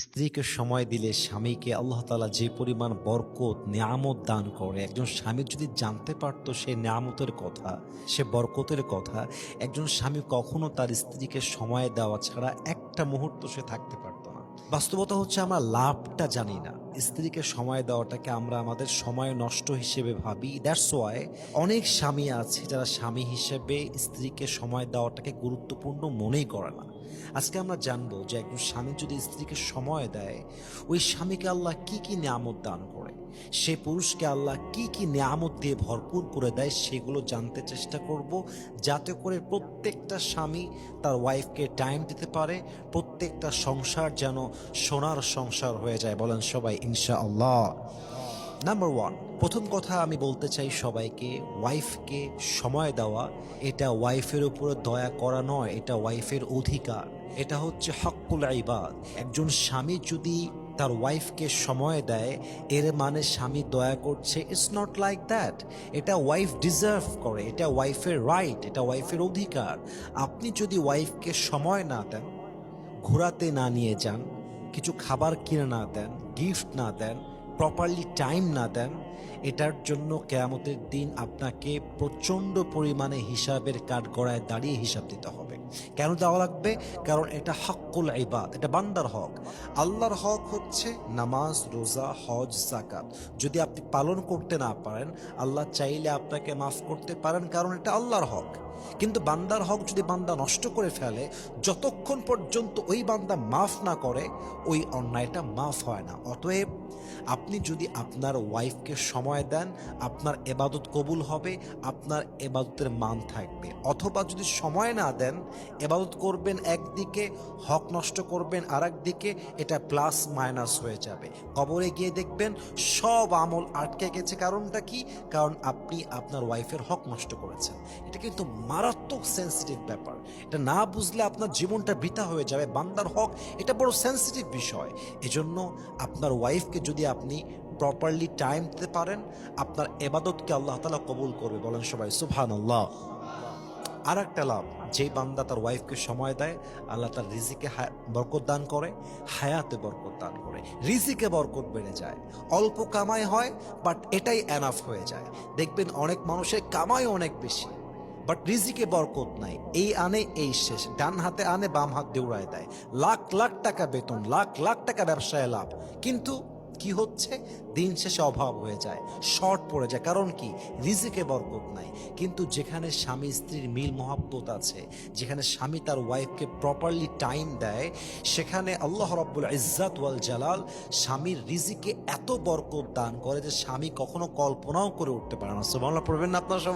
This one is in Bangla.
স্ত্রীকে সময় দিলে স্বামীকে আল্লাহ তাআলা যে পরিমাণ বরকত নেয়ামত দান করে, একজন স্বামী যদি জানতে পারতো সেই নেয়ামতের কথা, সে বরকতের কথা, একজন স্বামী কখনো তার স্ত্রীকে সময় দেওয়া ছাড়া একটা মুহূর্ত সে থাকতে পারতো না। বাস্তবতা হচ্ছে আমরা লাভটা জানি না। স্ত্রীকে সময় দেওয়াটাকে আমরা আমাদের সময় নষ্ট হিসেবে ভাবি। দ্যাটস ওয়াই অনেক স্বামী আছে যারা স্বামী হিসেবে স্ত্রীকে সময় দেওয়াটাকে গুরুত্বপূর্ণ মনেই করে না। আজকে আমরা জানবো যে একজন স্বামী যদি স্ত্রীকে সময় দেয়, ওই স্বামীকে আল্লাহ কি কি নিয়ামত দান করে, সে পুরুষকে আল্লাহ কি কি নিয়ামত দিয়ে ভরপুর করে দেয়, সেগুলো জানতে চেষ্টা করব, যাতে করে প্রত্যেকটা স্বামী তার ওয়াইফকে টাইম দিতে পারে, প্রত্যেকটা সংসার যেন সোনার সংসার হয়ে যায়। বলেন সবাই ইনশাআল্লাহ। নাম্বার ওয়ান, প্রথম কথা আমি বলতে চাই সবাইকে, ওয়াইফকে সময় দেওয়া এটা ওয়াইফের উপরে দয়া করা নয়, এটা ওয়াইফের অধিকার। এটা হচ্ছে হক্কুল ইবাদ। একজন স্বামী যদি তার ওয়াইফকে সময় দেয়, এর মানে স্বামী দয়া করছে। It's not like that. এটা ওয়াইফ ডিজার্ভ করে, এটা ওয়াইফের রাইট, এটা ওয়াইফের অধিকার। আপনি যদি ওয়াইফকে সময় না দেন, ঘোরাতে না নিয়ে যান, কিছু খাবার কিনে না দেন, গিফট না দেন, প্রপারলি টাইম না দেন, এটার জন্য কিয়ামতের দিন আপনাকে প্রচণ্ড পরিমাণে হিসাবের কাঠগড়ায় দাঁড়িয়ে হিসাব দিতে হবে। কেন দেওয়া লাগবে? কারণ এটা হক্কুল ইবাদ, এটা বান্দার হক। আল্লাহর হক হচ্ছে নামাজ, রোজা, হজ, যাকাত। যদি আপনি পালন করতে না পারেন, আল্লাহ চাইলে আপনাকে মাফ করতে পারেন, কারণ এটা আল্লাহর হক। কিন্তু বান্দার হক যদি বান্দা নষ্ট করে ফেলে, যতক্ষণ পর্যন্ত ওই বান্দা মাফ না করে, ওই অন্যায়টা মাফ হয় না। অতএব আপনি যদি আপনার ওয়াইফকে সময় দেন, আপনার এবাদত কবুল হবে, আপনার এবাদতের মান থাকবে। অথবা যদি সময় না দেন, এবাদত করবেন একদিকে, হক নষ্ট করবেন আর একদিকে, এটা প্লাস মাইনাস হয়ে যাবে। কবরে গিয়ে দেখবেন সব আমল আটকে গেছে। কারণটা কি? কারণ আপনি আপনার ওয়াইফের হক নষ্ট করেছেন। এটা কিন্তু মারাত্মক সেন্সিটিভ ব্যাপার। এটা না বুঝলে আপনার জীবনটা বৃথা হয়ে যাবে। বান্দার হক এটা বড় সেন্সিটিভ বিষয়। এজন্য আপনার ওয়াইফকে যদি আপনি প্রপারলি টাইম দিতে পারেন, আপনার এবাদতকে আল্লাহ তাআলা কবুল করবে। বলেন সবাই সুবহানাল্লাহ। আর একটা লাভ, যেই বান্দা তার ওয়াইফকে সময় দেয়, আল্লাহ তার রিজিকে বরকত দান করে, হায়াতে বরকত দান করে, রিজিকে বরকত বেড়ে যায়। অল্প কামাই হয়, বাট এটাই এনাফ হয়ে যায়। দেখবেন অনেক মানুষের কামাই অনেক বেশি, বাট রিজিকে বরকত নাই। এই আনে এই শেষ, ডান হাতে আনে বাম হাত দিয়ে উড়ায় দেয়। লাখ লাখ টাকা বেতন, লাখ লাখ টাকা ব্যবসায় লাভ, কিন্তু কি হচ্ছে? দিন শেষে অভাব হয়ে যায়, শর্ট পড়ে যায়। কারণ কি? রিজিকে বরকত নাই। কিন্তু যেখানে স্বামী স্ত্রীর মিল মহাব্বত আছে, যেখানে স্বামী তার ওয়াইফকে প্রপারলি টাইম দেয়, সেখানে আল্লাহ রাব্বুল ইজ্জাত ওয়াল জালাল স্বামীর রিজিকে এত বরকত দান করে যে স্বামী কখনো কল্পনাও করে উঠতে পারে না। সুবহানাল্লাহ পড়বেন না আপনারা সবাই?